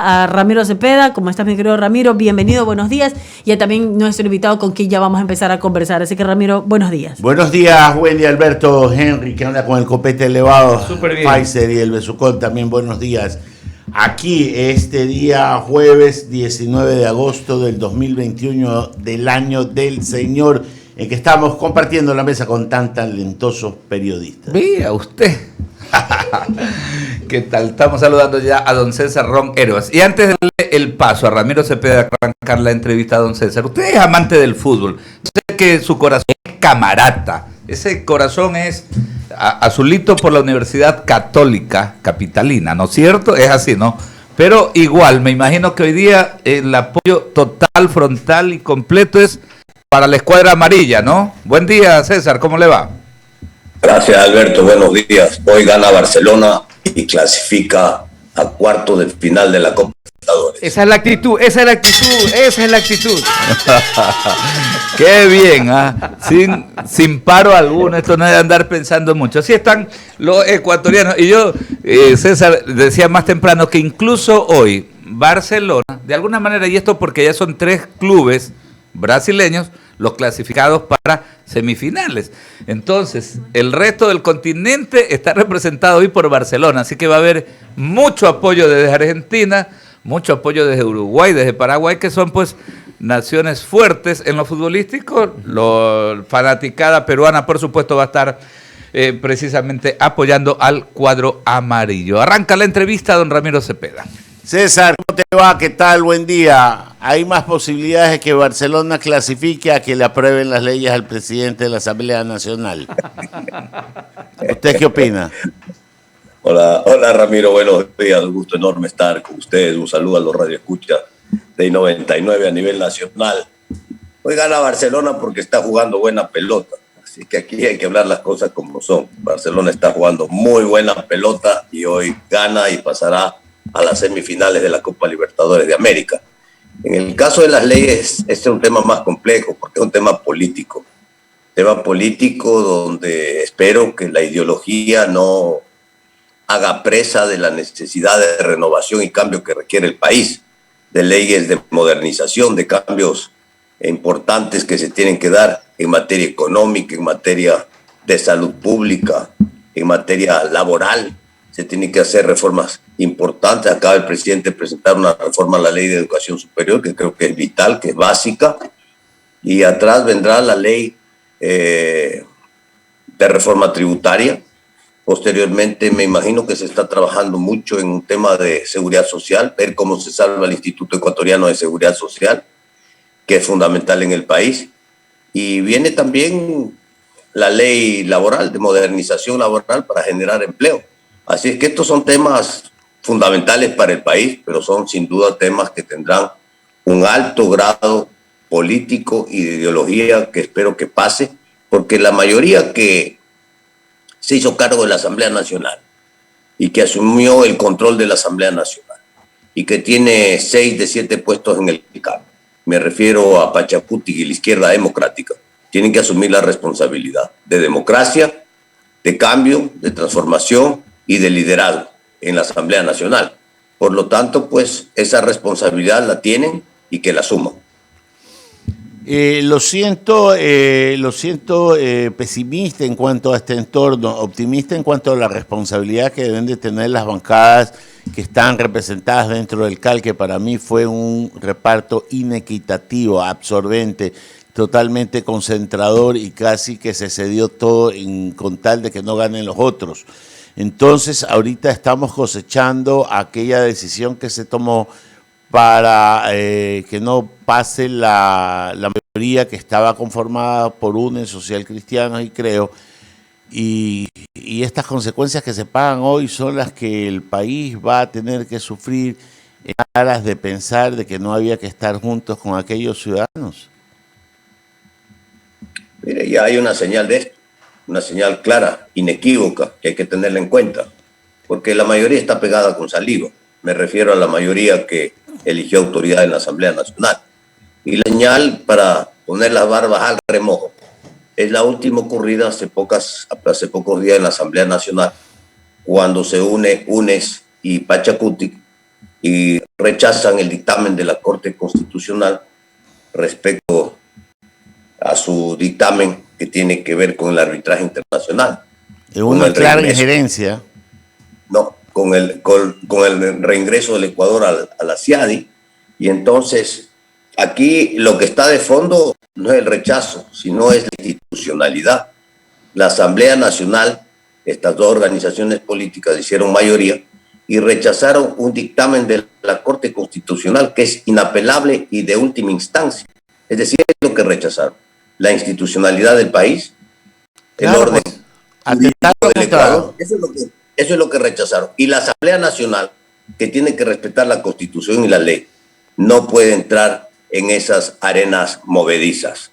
A Ramiro Cepeda. ¿Cómo estás, mi querido Ramiro? Bienvenido, buenos días. Y también nuestro invitado con quien ya vamos a empezar a conversar. Así que, Ramiro, buenos días. Buenos días, Wendy, Alberto, Henry, que anda con el copete elevado. Súper bien. Pfizer y el Besucón también, buenos días. Aquí, este día jueves 19 de agosto del 2021, del año del Señor, en que estamos compartiendo la mesa con tan talentosos periodistas. Vea usted. ¿Qué tal? Estamos saludando ya a don César Ron Heroes. Y antes de darle el paso a Ramiro Cepeda, arrancar la entrevista a don César, usted es amante del fútbol. Sé que su corazón es camarata. Ese corazón es azulito por la Universidad Católica Capitalina, ¿no es cierto? Es así, ¿no? Pero igual, me imagino que hoy día el apoyo total, frontal y completo es para la escuadra amarilla, ¿no? Buen día, César, ¿cómo le va? Gracias, Alberto, buenos días. Hoy gana Barcelona y clasifica a cuartos de final de la Copa Libertadores. Esa es la actitud, esa es la actitud, esa es la actitud. Qué bien, ¿ah? Sin paro alguno, esto no es de andar pensando mucho. Así están los ecuatorianos. Y yo, César, decía más temprano que incluso hoy Barcelona, de alguna manera, y esto porque ya son 3 clubes brasileños los clasificados para semifinales. Entonces, el resto del continente está representado hoy por Barcelona, así que va a haber mucho apoyo desde Argentina, mucho apoyo desde Uruguay, desde Paraguay, que son pues naciones fuertes en lo futbolístico. La fanaticada peruana, por supuesto, va a estar precisamente apoyando al cuadro amarillo. Arranca la entrevista a don Ramiro Cepeda. César, ¿cómo te va? ¿Qué tal? Buen día. ¿Hay más posibilidades de que Barcelona clasifique a que le aprueben las leyes al presidente de la Asamblea Nacional? ¿Usted qué opina? Hola Ramiro, buenos días, un gusto enorme estar con ustedes. Un saludo a los radioescuchas de I-99 a nivel nacional. Hoy gana Barcelona porque está jugando buena pelota, así que aquí hay que hablar las cosas como son. Barcelona está jugando muy buena pelota y hoy gana y pasará a las semifinales de la Copa Libertadores de América. En el caso de las leyes, este es un tema más complejo porque es un tema político donde espero que la ideología no haga presa de la necesidad de renovación y cambio que requiere el país, de leyes de modernización, de cambios importantes que se tienen que dar en materia económica, en materia de salud pública, en materia laboral. Se tienen que hacer reformas importantes. Acaba el presidente de presentar una reforma a la ley de educación superior, que creo que es vital, que es básica. Y atrás vendrá la ley de reforma tributaria. Posteriormente, me imagino que se está trabajando mucho en un tema de seguridad social, ver cómo se salva el Instituto Ecuatoriano de Seguridad Social, que es fundamental en el país. Y viene también la ley laboral, de modernización laboral para generar empleo. Así es que estos son temas fundamentales para el país, pero son sin duda temas que tendrán un alto grado político y de ideología que espero que pase, porque la mayoría que se hizo cargo de la Asamblea Nacional y que asumió el control de la Asamblea Nacional y que tiene 6 de 7 puestos en el CAP, me refiero a Pachacuti y la izquierda democrática, tienen que asumir la responsabilidad de democracia, de cambio, de transformación y de liderazgo en la Asamblea Nacional. Por lo tanto, pues esa responsabilidad la tienen y que la asuman. Lo siento pesimista en cuanto a este entorno, optimista en cuanto a la responsabilidad que deben de tener las bancadas que están representadas dentro del CAL, que para mí fue un reparto inequitativo, absorbente, totalmente concentrador y casi que se cedió todo con tal de que no ganen los otros. Entonces, ahorita estamos cosechando aquella decisión que se tomó para que no pase la mayoría que estaba conformada por UNE, Social Cristianos y Creo, y estas consecuencias que se pagan hoy son las que el país va a tener que sufrir en aras de pensar de que no había que estar juntos con aquellos ciudadanos. Mire, ya hay una señal de esto, una señal clara, inequívoca, que hay que tenerla en cuenta, porque la mayoría está pegada con saliva. Me refiero a la mayoría que eligió autoridad en la Asamblea Nacional. Y la señal para poner las barbas al remojo es la última ocurrida hace pocos días en la Asamblea Nacional, cuando se une UNES y Pachacuti y rechazan el dictamen de la Corte Constitucional respecto a su dictamen que tiene que ver con el arbitraje internacional. Es una clara injerencia. No, con el reingreso del Ecuador a la CIADI. Y entonces, aquí lo que está de fondo no es el rechazo, sino es la institucionalidad. La Asamblea Nacional, estas dos organizaciones políticas hicieron mayoría y rechazaron un dictamen de la Corte Constitucional que es inapelable y de última instancia. Es decir, es lo que rechazaron. La institucionalidad del país, claro, el orden pues, del Ecuador. Eso es lo que rechazaron. Y la Asamblea Nacional, que tiene que respetar la Constitución y la ley, no puede entrar en esas arenas movedizas.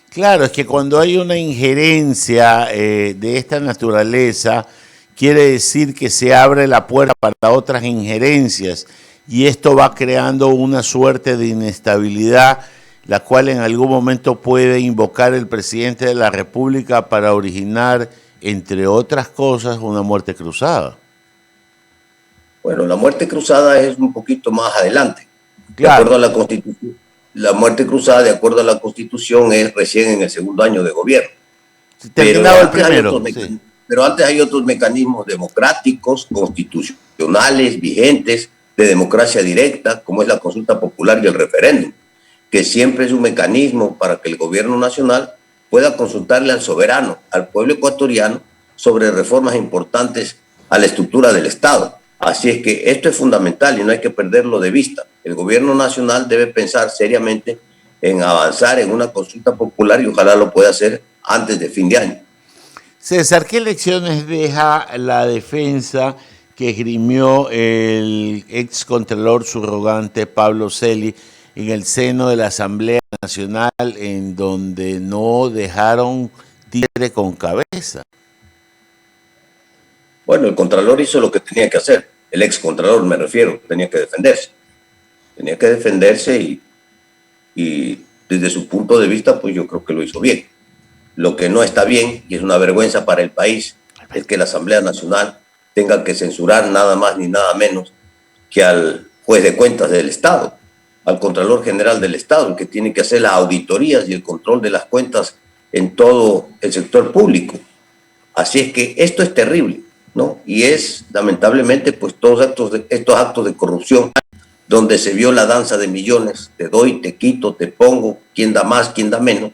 Claro, es que cuando hay una injerencia de esta naturaleza, quiere decir que se abre la puerta para otras injerencias y esto va creando una suerte de inestabilidad, la cual en algún momento puede invocar el presidente de la República para originar, entre otras cosas, una muerte cruzada. Bueno, la muerte cruzada es un poquito más adelante. Claro. De acuerdo a la Constitución, la muerte cruzada, de acuerdo a la Constitución, es recién en el segundo año de gobierno. Terminado el primero. Pero antes hay otros mecanismos democráticos, constitucionales, vigentes, de democracia directa, como es la consulta popular y el referéndum, que siempre es un mecanismo para que el gobierno nacional pueda consultarle al soberano, al pueblo ecuatoriano, sobre reformas importantes a la estructura del Estado. Así es que esto es fundamental y no hay que perderlo de vista. El gobierno nacional debe pensar seriamente en avanzar en una consulta popular y ojalá lo pueda hacer antes de fin de año. César, ¿qué lecciones deja la defensa que esgrimió el ex contralor subrogante Pablo Celi en el seno de la Asamblea Nacional, en donde no dejaron tigre con cabeza? Bueno, el contralor hizo lo que tenía que hacer. El ex contralor, me refiero, tenía que defenderse. Tenía que defenderse y desde su punto de vista, pues yo creo que lo hizo bien. Lo que no está bien, y es una vergüenza para el país, es que la Asamblea Nacional tenga que censurar nada más ni nada menos que al juez de cuentas del Estado, al Contralor General del Estado, el que tiene que hacer las auditorías y el control de las cuentas en todo el sector público. Así es que esto es terrible, ¿no? Y es, lamentablemente, pues todos estos actos de corrupción, donde se vio la danza de millones, te doy, te quito, te pongo, quién da más, quién da menos,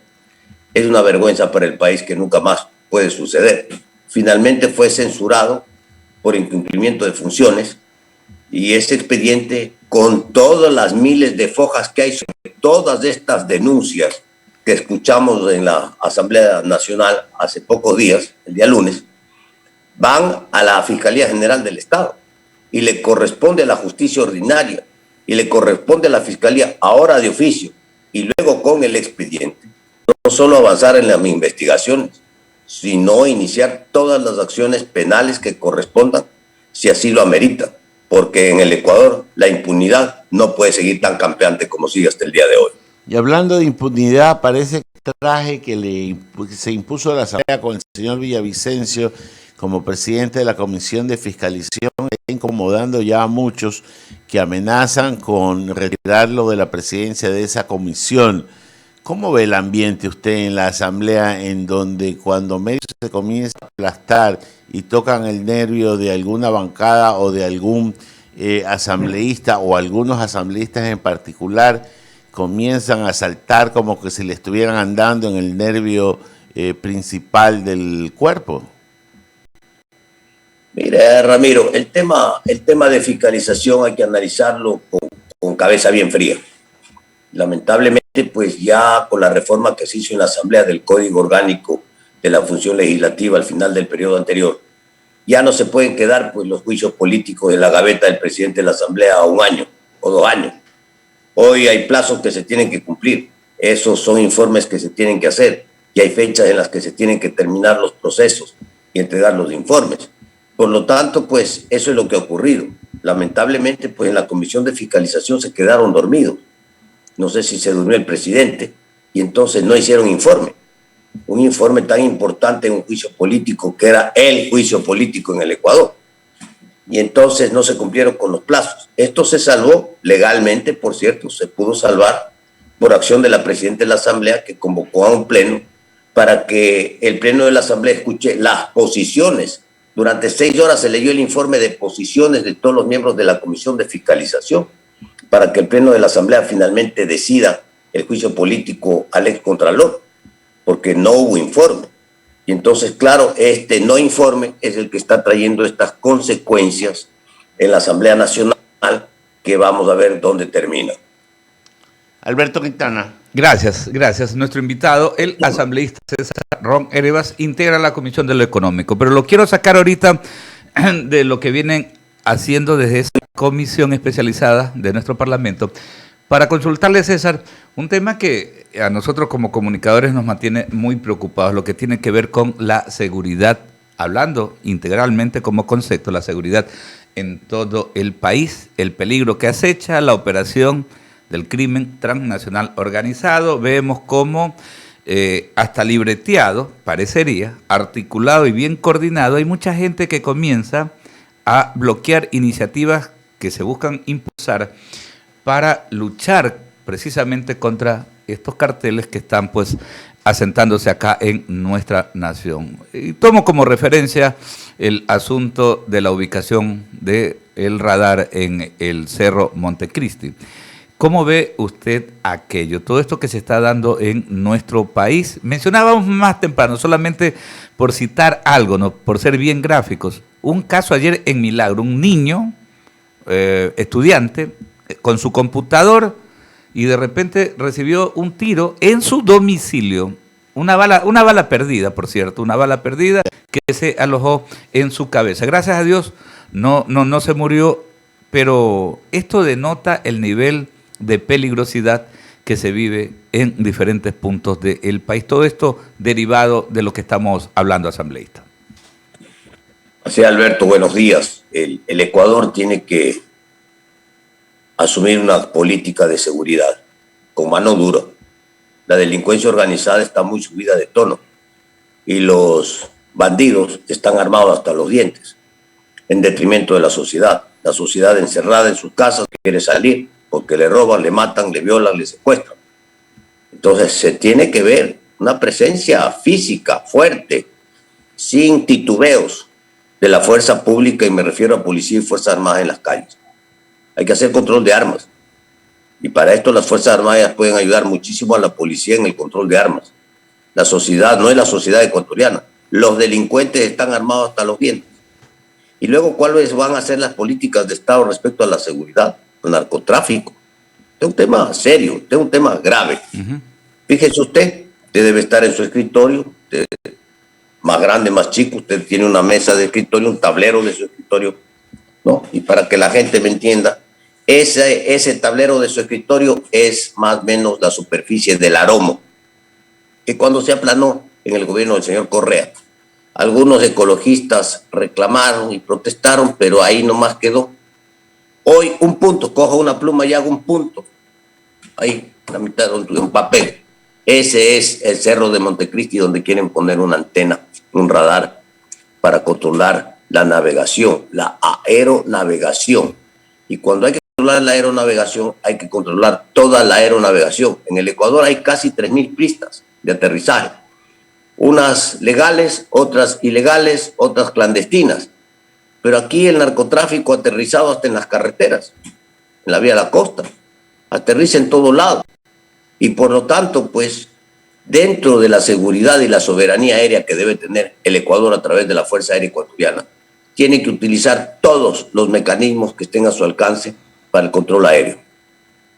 es una vergüenza para el país que nunca más puede suceder. Finalmente fue censurado por incumplimiento de funciones y ese expediente, con todas las miles de fojas que hay sobre todas estas denuncias que escuchamos en la Asamblea Nacional hace pocos días, el día lunes, van a la Fiscalía General del Estado y le corresponde a la justicia ordinaria y le corresponde a la Fiscalía ahora de oficio y luego con el expediente, no solo avanzar en las investigaciones, sino iniciar todas las acciones penales que correspondan si así lo ameritan, porque en el Ecuador la impunidad no puede seguir tan campeante como sigue hasta el día de hoy. Y hablando de impunidad, parece que el traje que se impuso a la Asamblea con el señor Villavicencio como presidente de la Comisión de Fiscalización está incomodando ya a muchos que amenazan con retirarlo de la presidencia de esa comisión. ¿Cómo ve el ambiente usted en la Asamblea, en donde cuando medio se comienza a aplastar y tocan el nervio de alguna bancada o de algún asambleísta o algunos asambleístas en particular, comienzan a saltar como que si le estuvieran andando en el nervio principal del cuerpo? Mira, Ramiro, el tema de fiscalización hay que analizarlo con cabeza bien fría. Lamentablemente, pues ya con la reforma que se hizo en la Asamblea del Código Orgánico de la Función Legislativa al final del periodo anterior, ya no se pueden quedar pues los juicios políticos en la gaveta del presidente de la Asamblea a 1 año o 2 años. Hoy hay plazos que se tienen que cumplir, esos son informes que se tienen que hacer y hay fechas en las que se tienen que terminar los procesos y entregar los informes. Por lo tanto, pues eso es lo que ha ocurrido. Lamentablemente, pues en la Comisión de Fiscalización se quedaron dormidos. No sé si se durmió el presidente y entonces no hicieron informe. Un informe tan importante en un juicio político que era el juicio político en el Ecuador. y entonces no se cumplieron con los plazos. Esto se salvó legalmente, por cierto, se pudo salvar por acción de la presidenta de la Asamblea, que convocó a un pleno para que el pleno de la Asamblea escuche las posiciones. Durante 6 horas se leyó el informe de posiciones de todos los miembros de la Comisión de Fiscalización para que el pleno de la Asamblea finalmente decida el juicio político al excontralor, porque no hubo informe. Y entonces, claro, este no informe es el que está trayendo estas consecuencias en la Asamblea Nacional, que vamos a ver dónde termina. Alberto Quintana. Gracias, gracias. Nuestro invitado, el asambleísta César Ron Erevas, integra la Comisión de lo Económico, pero lo quiero sacar ahorita de lo que vienen haciendo desde esa comisión especializada de nuestro Parlamento para consultarle, César, un tema que a nosotros como comunicadores nos mantiene muy preocupados, lo que tiene que ver con la seguridad, hablando integralmente como concepto, la seguridad en todo el país, el peligro que acecha, la operación del crimen transnacional organizado. Vemos cómo hasta libreteado, parecería, articulado y bien coordinado, hay mucha gente que comienza a bloquear iniciativas que se buscan impulsar para luchar precisamente contra estos carteles que están pues asentándose acá en nuestra nación. Y tomo como referencia el asunto de la ubicación del radar en el Cerro Montecristi. ¿Cómo ve usted aquello? Todo esto que se está dando en nuestro país. Mencionábamos más temprano, solamente por citar algo, ¿no? Por ser bien gráficos. Un caso ayer en Milagro, un niño, estudiante, con su computador, y de repente recibió un tiro en su domicilio. Una bala perdida, por cierto, una bala perdida que se alojó en su cabeza. Gracias a Dios no se murió, pero esto denota el nivel de peligrosidad que se vive en diferentes puntos del país. Todo esto derivado de lo que estamos hablando, asambleísta. Así, Alberto, buenos días. El Ecuador tiene que asumir una política de seguridad con mano dura. La delincuencia organizada está muy subida de tono y los bandidos están armados hasta los dientes en detrimento de la sociedad. La sociedad encerrada en sus casas quiere salir porque le roban, le matan, le violan, le secuestran. Entonces se tiene que ver una presencia física fuerte, sin titubeos, de la fuerza pública, y me refiero a policía y fuerzas armadas en las calles. Hay que hacer control de armas. Y para esto las Fuerzas Armadas pueden ayudar muchísimo a la policía en el control de armas. La sociedad no es la sociedad ecuatoriana. Los delincuentes están armados hasta los dientes. Y luego, ¿cuáles van a ser las políticas de Estado respecto a la seguridad? El narcotráfico. Este es un tema serio, este es un tema grave. Fíjese usted debe estar en su escritorio, usted, más grande, más chico, usted tiene una mesa de escritorio, un tablero de su escritorio, ¿no? Y para que la gente me entienda, ese tablero de su escritorio es más o menos la superficie del Aromo, que cuando se aplanó en el gobierno del señor Correa, algunos ecologistas reclamaron y protestaron, pero ahí nomás quedó. Hoy un punto, cojo una pluma y hago un punto, ahí, la mitad de un papel. Ese es el Cerro de Montecristi, donde quieren poner una antena, un radar, para controlar la navegación, la aeronavegación. Y cuando hay que controlar la aeronavegación, hay que controlar toda la aeronavegación. En el Ecuador hay casi 3.000 pistas de aterrizaje. Unas legales, otras ilegales, otras clandestinas. Pero aquí el narcotráfico ha aterrizado hasta en las carreteras, en la vía de la costa. Aterriza en todo lado. Y por lo tanto, pues, dentro de la seguridad y la soberanía aérea que debe tener el Ecuador a través de la Fuerza Aérea Ecuatoriana, tiene que utilizar todos los mecanismos que estén a su alcance para el control aéreo.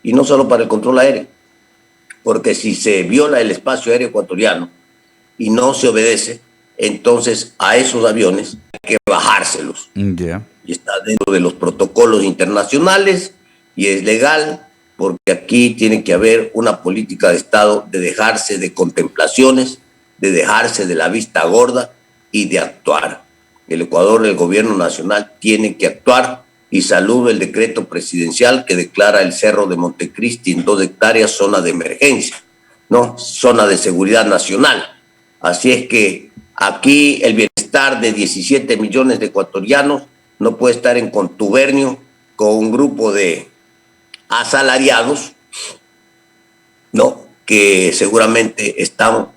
Y no solo para el control aéreo, porque si se viola el espacio aéreo ecuatoriano y no se obedece, entonces a esos aviones hay que bajárselos. Y está dentro de los protocolos internacionales y es legal, porque aquí tiene que haber una política de Estado de dejarse de contemplaciones, de dejarse de la vista gorda y de actuar. El Ecuador, el gobierno nacional, tiene que actuar, y saludo el decreto presidencial que declara el Cerro de Montecristi en 2 hectáreas zona de emergencia, ¿no? Zona de seguridad nacional. Así es que aquí el bienestar de 17 millones de ecuatorianos no puede estar en contubernio con un grupo de asalariados, ¿no?, que seguramente están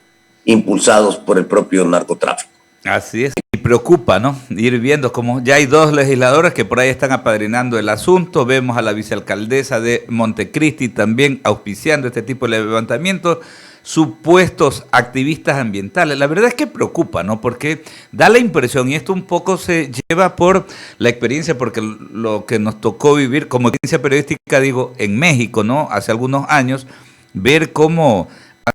impulsados por el propio narcotráfico. Así es, y preocupa, ¿no? Ir viendo como ya hay 2 legisladores que por ahí están apadrinando el asunto. Vemos a la vicealcaldesa de Montecristi también auspiciando este tipo de levantamientos, supuestos activistas ambientales. La verdad es que preocupa, ¿no? Porque da la impresión, y esto un poco se lleva por la experiencia, porque lo que nos tocó vivir como experiencia periodística, digo, en México, ¿no? Hace algunos años, ver cómo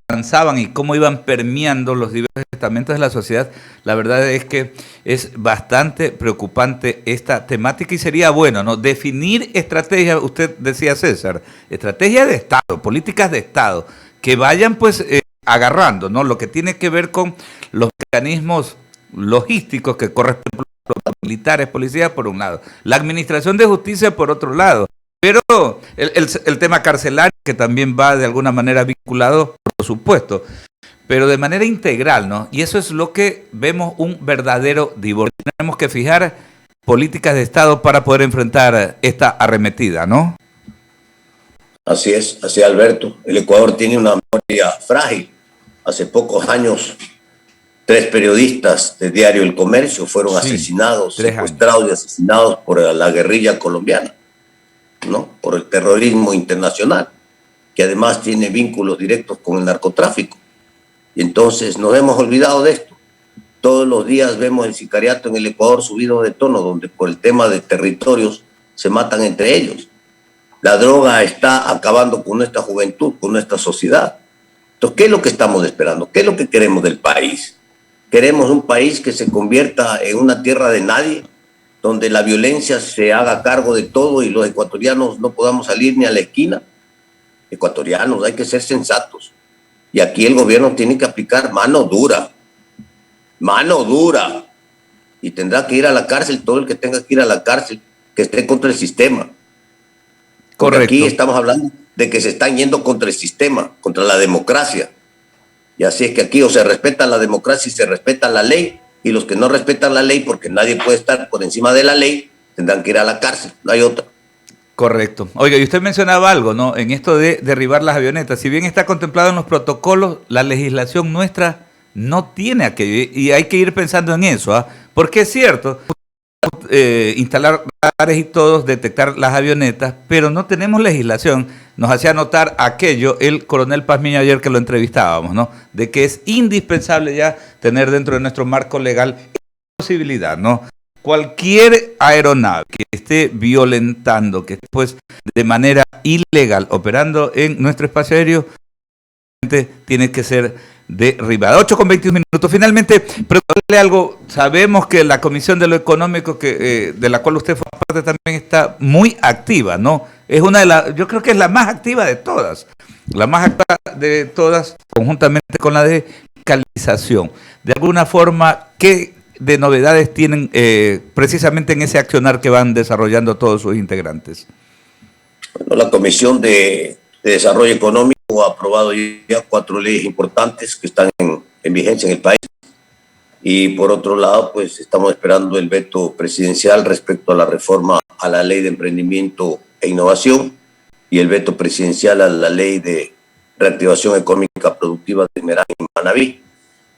avanzaban y cómo iban permeando los diversos estamentos de la sociedad. La verdad es que es bastante preocupante esta temática y sería bueno, ¿no?, definir estrategias, usted decía, César, estrategias de Estado, políticas de Estado, que vayan pues agarrando, ¿no?, lo que tiene que ver con los mecanismos logísticos que corresponden a los militares, policías por un lado, la administración de justicia por otro lado, pero el tema carcelario que también va de alguna manera vinculado, por supuesto, pero de manera integral, ¿no? Y eso es lo que vemos, un verdadero divorcio. Tenemos que fijar políticas de Estado para poder enfrentar esta arremetida, ¿no? Así es, Alberto. El Ecuador tiene una memoria frágil. Hace pocos años, 3 periodistas del diario El Comercio fueron asesinados, secuestrados y asesinados por la guerrilla colombiana, ¿no?, por el terrorismo internacional, que además tiene vínculos directos con el narcotráfico. Y entonces nos hemos olvidado de esto. Todos los días vemos el sicariato en el Ecuador subido de tono, donde por el tema de territorios se matan entre ellos. La droga está acabando con nuestra juventud, con nuestra sociedad. Entonces, ¿qué es lo que estamos esperando? ¿Qué es lo que queremos del país? ¿Queremos un país que se convierta en una tierra de nadie, donde la violencia se haga cargo de todo y los ecuatorianos no podamos salir ni a la esquina? Ecuatorianos, hay que ser sensatos. Y aquí el gobierno tiene que aplicar mano dura. Y tendrá que ir a la cárcel todo el que tenga que ir a la cárcel, que esté contra el sistema. Porque Correcto. aquí estamos hablando de que se están yendo contra el sistema, contra la democracia. Y así es que aquí o se respeta la democracia y se respeta la ley, y los que no respetan la ley, porque nadie puede estar por encima de la ley, tendrán que ir a la cárcel, no hay otra. Correcto. Oiga, y usted mencionaba algo, ¿no?, en esto de derribar las avionetas. Si bien está contemplado en los protocolos, la legislación nuestra no tiene aquello, y hay que ir pensando en eso, ¿ah? Porque es cierto, instalar radares y todos, detectar las avionetas, pero no tenemos legislación. Nos hacía notar aquello el coronel Pazmiño ayer que lo entrevistábamos, ¿no?, de que es indispensable ya tener dentro de nuestro marco legal esa posibilidad, ¿no? Cualquier aeronave que esté violentando, que esté pues de manera ilegal operando en nuestro espacio aéreo, tiene que ser derribada. 8:21 minutos. Finalmente, preguntarle algo. Sabemos que la Comisión de lo Económico, de la cual usted forma parte, también está muy activa, ¿no? Es una de las, yo creo que es la más activa de todas. La más activa de todas, conjuntamente con la de fiscalización. De alguna forma, ¿qué de novedades tienen precisamente en ese accionar que van desarrollando todos sus integrantes? Bueno, la Comisión de Desarrollo Económico ha aprobado ya 4 leyes importantes que están en vigencia en el país. Y por otro lado, pues estamos esperando el veto presidencial respecto a la reforma a la Ley de Emprendimiento e Innovación y el veto presidencial a la Ley de Reactivación Económica Productiva de Merán y Manabí.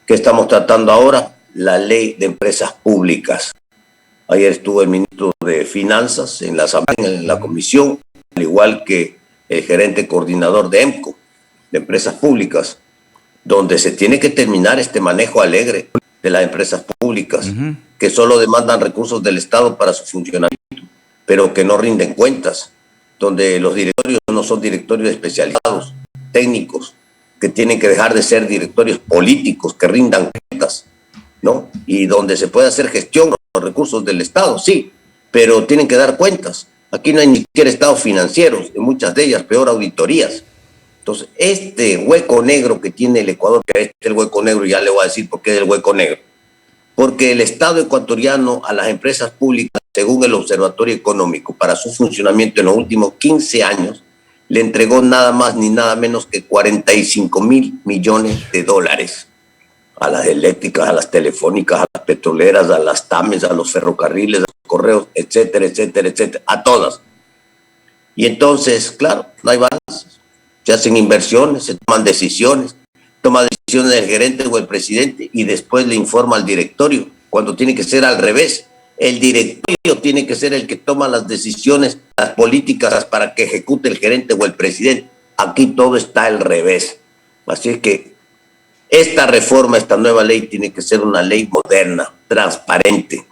¿Qué estamos tratando ahora? La Ley de Empresas Públicas. Ayer estuvo el ministro de Finanzas en la Asamblea, en la comisión, al igual que el gerente coordinador de EMCO, de Empresas Públicas, donde se tiene que terminar este manejo alegre de las empresas públicas, que solo demandan recursos del Estado para su funcionamiento, pero que no rinden cuentas, donde los directorios no son directorios especializados, técnicos, que tienen que dejar de ser directorios políticos que rindan cuentas, ¿no? Y donde se puede hacer gestión con los recursos del Estado, sí, pero tienen que dar cuentas. Aquí no hay ni siquiera estados financieros, en muchas de ellas, peor auditorías. Entonces, este hueco negro que tiene el Ecuador, que es el hueco negro, ya le voy a decir por qué es el hueco negro. Porque el Estado ecuatoriano a las empresas públicas, según el Observatorio Económico, para su funcionamiento en los últimos 15 años, le entregó nada más ni nada menos que 45.000 millones de dólares. a las eléctricas, a las telefónicas, a las petroleras, a las TAMES, a los ferrocarriles, a los correos, etcétera, etcétera, etcétera, a todas. Y entonces, claro, no hay balances. Se hacen inversiones, se toman decisiones, toma decisiones el gerente o el presidente y después le informa al directorio, cuando tiene que ser al revés. El directorio tiene que ser el que toma las decisiones, las políticas para que ejecute el gerente o el presidente. Aquí todo está al revés. Así es que esta reforma, esta nueva ley tiene que ser una ley moderna, transparente,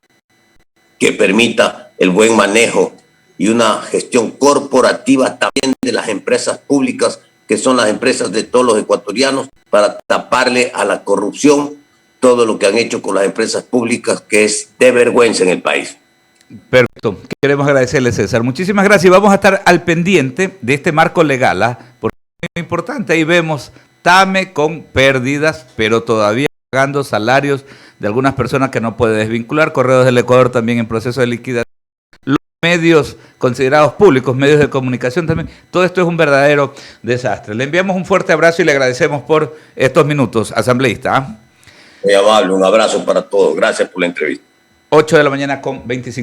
que permita el buen manejo y una gestión corporativa también de las empresas públicas, que son las empresas de todos los ecuatorianos, para taparle a la corrupción todo lo que han hecho con las empresas públicas, que es de vergüenza en el país. Perfecto. Queremos agradecerle, César. Muchísimas gracias. Y vamos a estar al pendiente de este marco legal, porque es muy importante. Ahí vemos TAME con pérdidas, pero todavía pagando salarios de algunas personas que no puede desvincular. Correos del Ecuador también en proceso de liquidación. Los medios considerados públicos, medios de comunicación también. Todo esto es un verdadero desastre. Le enviamos un fuerte abrazo y le agradecemos por estos minutos, asambleísta. Muy amable, un abrazo para todos. Gracias por la entrevista. 8 de la mañana con 25.